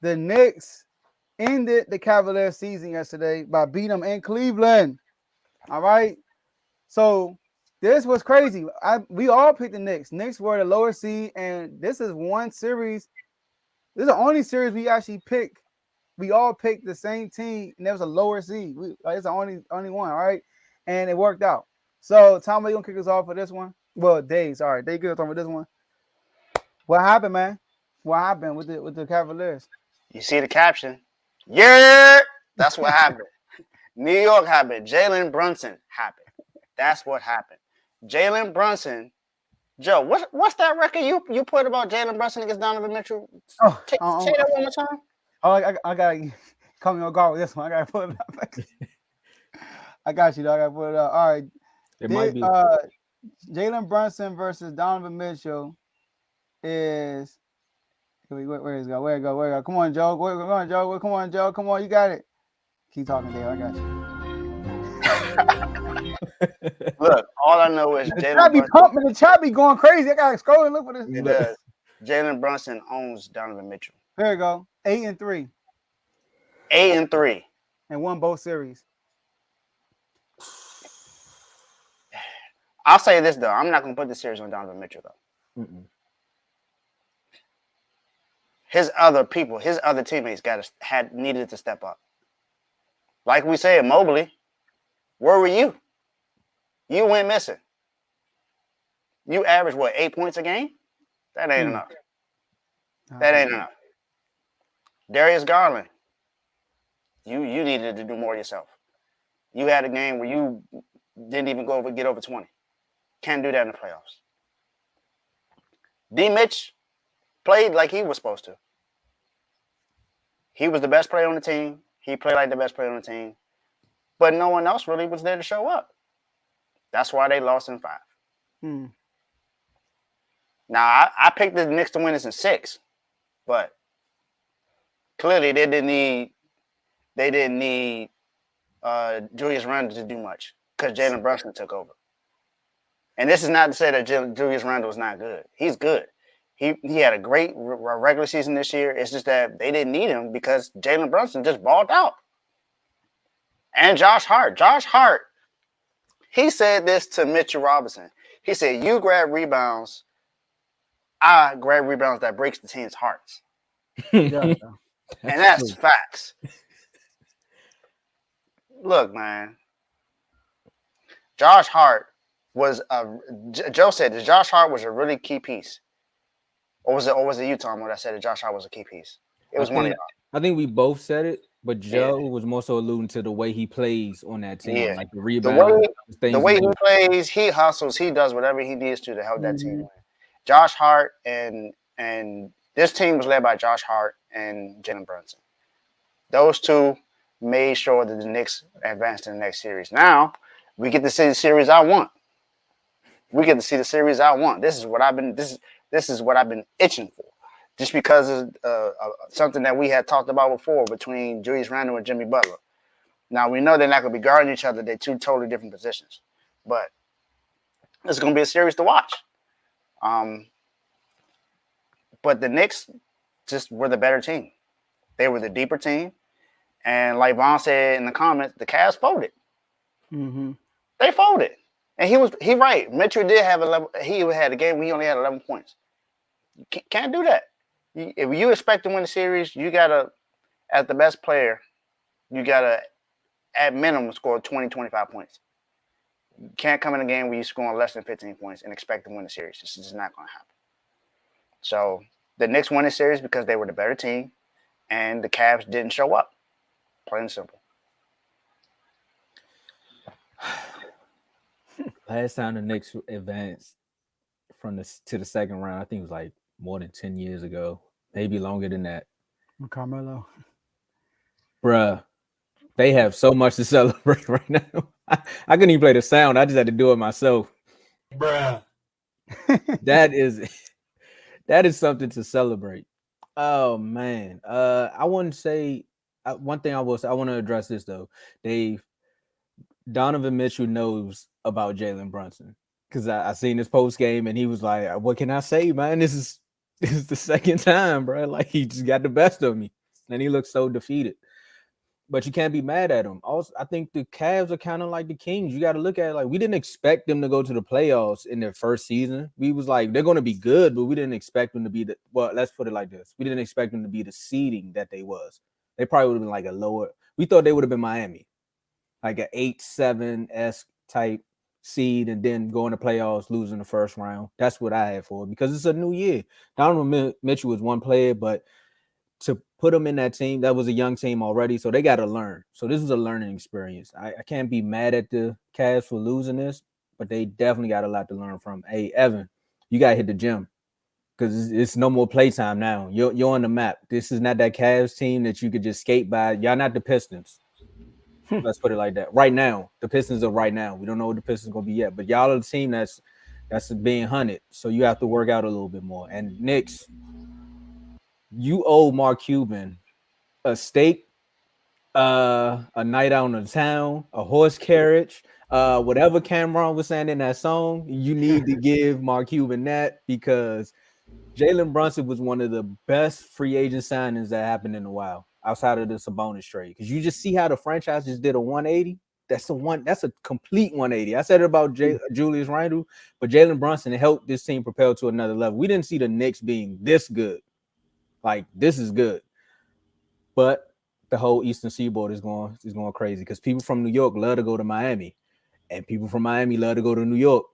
The Knicks ended the Cavaliers season yesterday by beating them in Cleveland. All right. So this was crazy. We all picked the Knicks. Knicks were the lower seed, and this is one series. This is the only series we actually picked. We all picked the same team, and there was a lower seed. It's the only one, all right? And it worked out. So Tom, you gonna kick us off for this one? Well, Dave, sorry, Dave kick us off for this one. What happened, man? What happened with the Cavaliers? You see the caption? Yeah, that's what happened. New York happened. Jalen Brunson happened. That's what happened. Jalen Brunson. Joe, what's that record you put about Jalen Brunson against Donovan Mitchell? Oh, Say that one more time. I gotta come on guard with this one. I gotta put it up. I got you, dog. I gotta put it up. All right. It might be. Jalen Brunson versus Donovan Mitchell is where is it go? Where it go? Come on, Joe. Come on, Joe. Come on, Joe. Come on, you got it. Keep talking, Dave. I got you. Look, all I know is Jalen Brunson. The chat be going crazy. I gotta scroll and look for this. It does. Jalen Brunson owns Donovan Mitchell. There you go. 8-3. 8-3. And won both series. I'll say this though. I'm not gonna put the series on Donovan Mitchell though. Mm-mm. His other teammates needed to step up. Like we said, Mobley, where were you? You went missing. You averaged 8 points a game? That ain't enough. That ain't enough. Darius Garland, you needed to do more yourself. You had a game where you didn't even get over 20. Can't do that in the playoffs. D. Mitch played like he was supposed to. He was the best player on the team. He played like the best player on the team. But no one else really was there to show up. That's why they lost in 5. Now, I picked the Knicks to win this in 6. But clearly they didn't need Julius Randle to do much because Jalen Brunson took over. And this is not to say that Julius Randle is not good. He's good. He had a great regular season this year. It's just that they didn't need him because Jalen Brunson just balled out. And Josh Hart. Josh Hart, he said this to Mitchell Robinson. He said, you grab rebounds, I grab rebounds that breaks the team's hearts. And that's facts. Look, man. Josh Hart Joe said that Josh Hart was a really key piece. Or was it you, Tomo, that said that Josh Hart was a key piece? It was one of y'all. I think we both said it, but Joe was more so alluding to the way he plays on that team, like the rebound. The way he plays, he hustles, he does whatever he needs to help that team win. Josh Hart and this team was led by Josh Hart and Jalen Brunson. Those two made sure that the Knicks advanced to the next series. Now we get to see the series I want. This is what I've been itching for. Just because of something that we had talked about before between Julius Randle and Jimmy Butler. Now, we know they're not going to be guarding each other. They're two totally different positions. But it's going to be a series to watch. But the Knicks just were the better team. They were the deeper team. And like Vaughn said in the comments, the Cavs folded. Mm-hmm. They folded. And he right. Mitchell did have 11. He had a game where he only had 11 points. You can't do that. If you expect to win the series, you got to, as the best player, you got to, at minimum, score 20, 25 points. You can't come in a game where you're scoring less than 15 points and expect to win the series. This is just not going to happen. So the Knicks won the series because they were the better team, and the Cavs didn't show up. Plain and simple. Last time the Knicks advanced to the second round, I think it was like more than 10 years ago, maybe longer than that. Carmelo. Bruh, they have so much to celebrate right now. I couldn't even play the sound. I just had to do it myself. Bruh. That is something to celebrate. Oh, man. I want to say one thing I want to address this, though. Donovan Mitchell knows about Jalen Brunson because I seen this post game and he was like, "What can I say, man? This is the second time, bro. Like he just got the best of me." and he looks so defeated. But you can't be mad at him. Also, I think the Cavs are kind of like the Kings. You got to look at it like we didn't expect them to go to the playoffs in their first season. We was like they're going to be good, but we didn't expect them to be the. Well, let's put it like this: we didn't expect them to be the seeding that they was. They probably would have been like a lower. We thought they would have been Miami, like an 8-7 type seed, and then going to playoffs, losing the first round. That's what I had for it because it's a new year. Donovan Mitchell was one player, but to put them in that team, that was a young team already, so they got to learn. So this was a learning experience. I can't be mad at the Cavs for losing this, but they definitely got a lot to learn from. Hey, Evan, you got to hit the gym because it's no more playtime now. You're on the map. This is not that Cavs team that you could just skate by. Y'all not the Pistons. Let's put it like that. Right now, the Pistons are right now. We don't know what the Pistons going to be yet, but y'all are the team that's being hunted, so you have to work out a little bit more. And Knicks, you owe Mark Cuban a steak, a night out on the town, a horse carriage, whatever Cameron was saying in that song. You need to give Mark Cuban that because Jalen Brunson was one of the best free agent signings that happened in a while outside of the Sabonis trade. Because you just see how the franchise just did a 180. That's a complete 180. I said it about Julius Randle, but Jalen Brunson helped this team propel to another level. We didn't see the Knicks being this good. Like, this is good. But the whole Eastern Seaboard is going crazy because people from New York love to go to Miami, and people from Miami love to go to New York.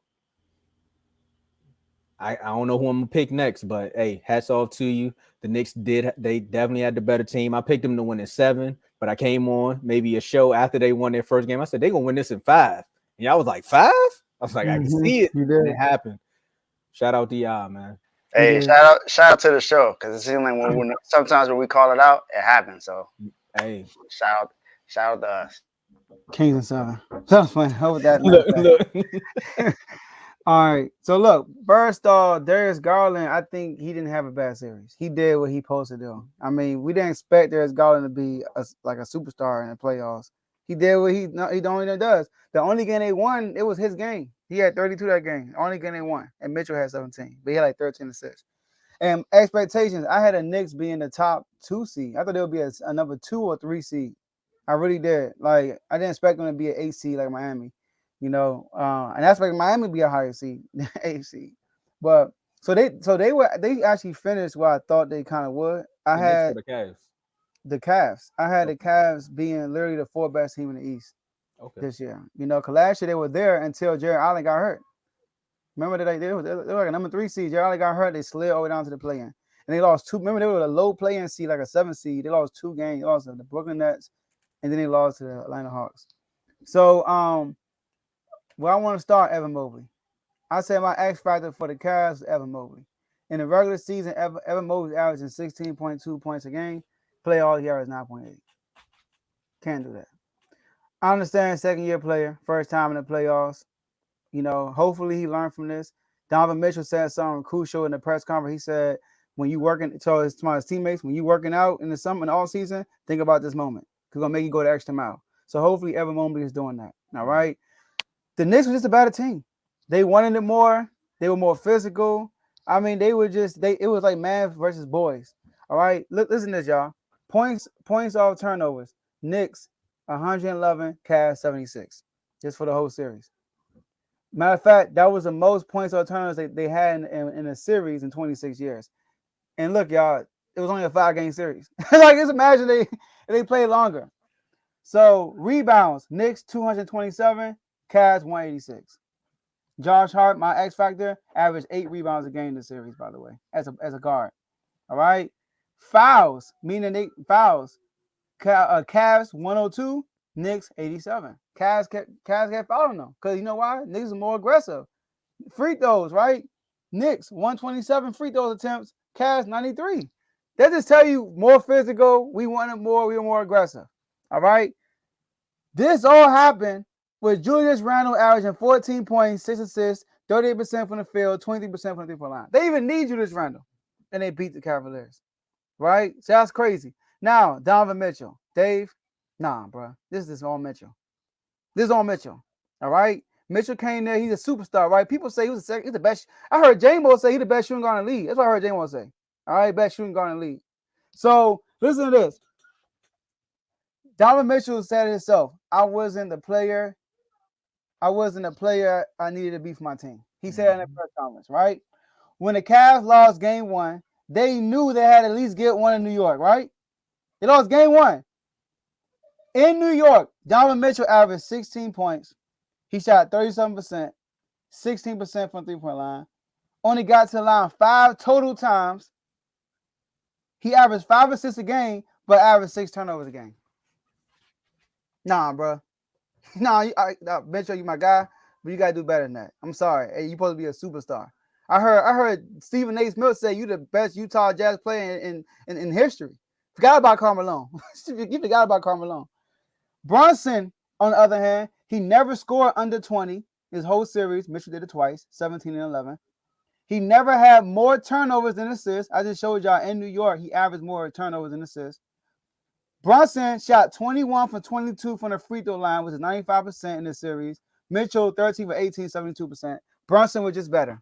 I don't know who I'm gonna pick next, but hey, hats off to you. The Knicks they definitely had the better team. I picked them to win in 7, but I came on maybe a show after they won their first game. I said they're gonna win this in 5. And y'all was like 5? I was like, I can see it. And it happened. Shout out to y'all, man. Hey, shout out to the show because it seems like sometimes when we call it out, it happens. So hey, shout out to us. Kings and 7. Sounds funny. Hope that. look. All right. So look, first off, Darius Garland, I think he didn't have a bad series. He did what he supposed to do. I mean, we didn't expect Darius Garland to be like a superstar in the playoffs. He did what he only does. The only game they won, it was his game. He had 32 that game. The only game they won. And Mitchell had 17. But he had like 13 assists. And expectations, I had a Knicks being the top 2 seed. I thought there would be a number 2 or 3 seed. I really did. Like, I didn't expect them to be an 8 seed like Miami. You know, and that's like Miami be a higher seed than 8 seed. But so they actually finished what I thought they kind of would. I had the Cavs. The Cavs. I had the Cavs being literally the 4th best team in the East this year. You know, because last year they were there until Jared Allen got hurt. Remember that they were like a number 3 seed. Jared Allen got hurt. They slid all the way down to the play-in. And they lost 2. Remember, they were a low play-in seed, like a 7 seed. They lost 2 games. They lost to the Brooklyn Nets, and then they lost to the Atlanta Hawks. So, well, I want to start Evan Mobley. I said my X factor for the Cavs is Evan Mobley. In the regular season, Evan Mobley's averaging 16.2 points a game. Playoffs, he averaged 9.8. Can't do that. I understand second-year player, first time in the playoffs. You know, hopefully he learned from this. Donovan Mitchell said something crucial in the press conference. He said, when you working, so his teammates, when you working out in the summer and all season, think about this moment. Because it's going to make you go the extra mile. So hopefully Evan Mobley is doing that. All right? The Knicks was just a better team. They wanted it more. They were more physical. I mean, it was like man versus boys. All right. Listen to this, y'all. Points off turnovers. Knicks 111, Cavs 76. Just for the whole series. Matter of fact, that was the most points off turnovers they had in a series in 26 years. And look, y'all, it was only a 5-game series. Like, just imagine they played longer. So rebounds, Knicks 227. Cavs 186. Josh Hart, my X factor, averaged 8 rebounds a game in the series, by the way, as a guard. All right. Fouls, Cavs 102, Knicks 87. Cavs kept fouling them because you know why? Knicks are more aggressive. Free throws, right? Knicks 127 free throw attempts, Cavs 93. That just tell you more physical. We wanted more. We were more aggressive. All right. This all happened with Julius Randle averaging 14 points, 6 assists, 38% from the field, 23% from the 3-point line. They even need Julius Randle, and they beat the Cavaliers, right? So that's crazy. Now, Donovan Mitchell. Dave, nah, bro. This is all Mitchell. This is all Mitchell, all right? Mitchell came there. He's a superstar, right? People say he's the best. I heard J-Mo say he's the best shooting guard in the league. That's what I heard J-Mo say. All right, best shooting guard in the league. So listen to this. Donovan Mitchell said it himself. I wasn't the player I needed to be for my team. He said it in the press conference, right? When the Cavs lost game 1, they knew they had to at least get one in New York, right? They lost game 1. In New York, Donovan Mitchell averaged 16 points. He shot 37%, 16% from three-point line. Only got to the line 5 total times. He averaged 5 assists a game, but averaged 6 turnovers a game. Nah, bro. Nah, Mitchell, you my guy, but you gotta do better than that. I'm sorry. Hey, you supposed to be a superstar. I heard Stephen A. Smith say you the best Utah Jazz player in history. Forgot about Karl Malone. You forgot about Karl Malone. Brunson, on the other hand, he never scored under 20 his whole series. Mitchell did it twice, 17 and 11. He never had more turnovers than assists. I just showed y'all in New York, he averaged more turnovers than assists. Brunson shot 21 for 22 from the free throw line, which is 95% in this series. Mitchell, 13 for 18, 72%. Brunson was just better.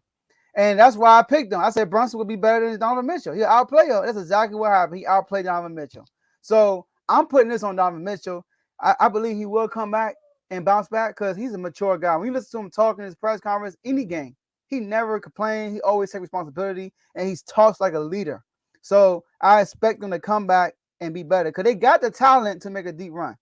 And that's why I picked him. I said Brunson would be better than Donovan Mitchell. He'll outplay him. That's exactly what happened. He outplayed Donovan Mitchell. So I'm putting this on Donovan Mitchell. I believe he will come back and bounce back because he's a mature guy. When you listen to him talk in his press conference, any game, he never complains. He always takes responsibility, and he talks like a leader. So I expect him to come back and be better because they got the talent to make a deep run.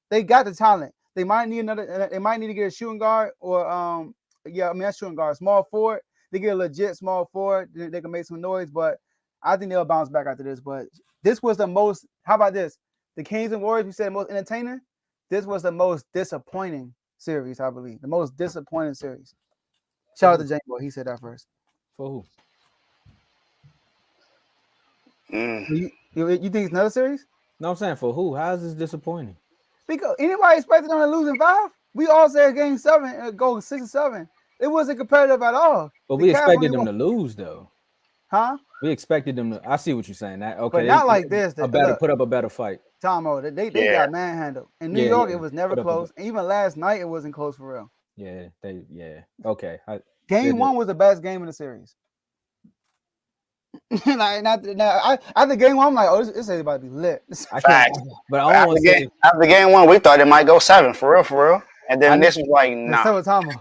They got the talent. They might need to get a shooting guard or that's shooting guard, small forward. They get a legit small forward, they can make some noise, but I think they'll bounce back after this. But this was the most. How about this? The Kings and Warriors, we said most entertaining. This was the most disappointing series, I believe. The most disappointing series. Shout out to Jane Boy. He said that first. For who? You think it's another series? No, I'm saying for who? How is this disappointing? Because anybody expected them to lose in 5? We all said game 7, go 6 and 7. It wasn't competitive at all. But we expected them to lose, though. Huh? We expected them to. I see what you're saying. That okay, but not like this. Put up a better fight. Tomo, they got manhandled. In New York, it was never close. And even last night, it wasn't close for real. Yeah. Okay. Game 1 was the best game in the series. I think game 1, I'm like, oh, this is about to be lit. I can't. But I don't after game 1, we thought it might go 7 for real. And then this was like, nah. So Tomo.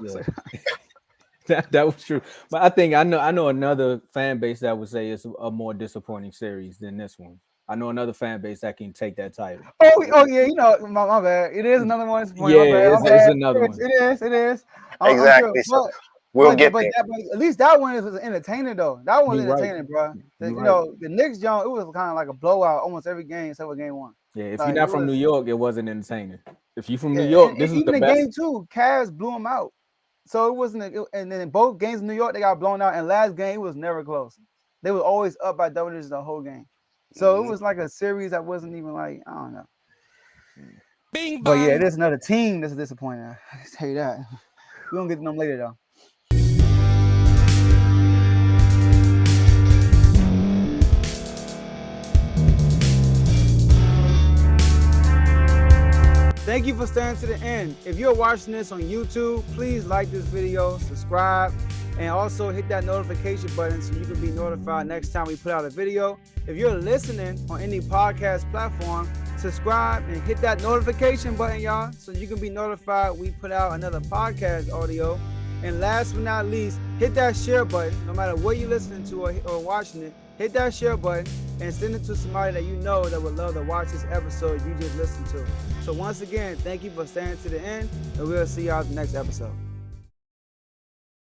Yeah. That was true. But I think I know another fan base that would say it's a more disappointing series than this one. I know another fan base that can take that title. Oh yeah, my bad. It is another one. Yeah, it's another one. It is. Exactly. So we'll get there. At least that one was entertaining though. That one was entertaining, bro. The Knicks, John, it was kind of like a blowout almost every game except for game 1. Yeah, if you're not from New York, it wasn't entertaining. If you're from New York, this is the best. Game 2, Cavs blew them out. So it wasn't, and then both games in New York, they got blown out. And last game, it was never close. They were always up by double digits the whole game. So it was like a series that wasn't even like, I don't know. Bing, but yeah, there's another team that's disappointing. I tell you that. We're going to get to them later, though. Thank you for staying to the end. If you're watching this on YouTube, please like this video, subscribe, and also hit that notification button so you can be notified next time we put out a video. If you're listening on any podcast platform, subscribe and hit that notification button, y'all, so you can be notified we put out another podcast audio. And last but not least, hit that share button. No matter what you're listening to or watching it, hit that share button and send it to somebody that you know that would love to watch this episode you just listened to. So once again, thank you for staying to the end, and we'll see y'all in the next episode.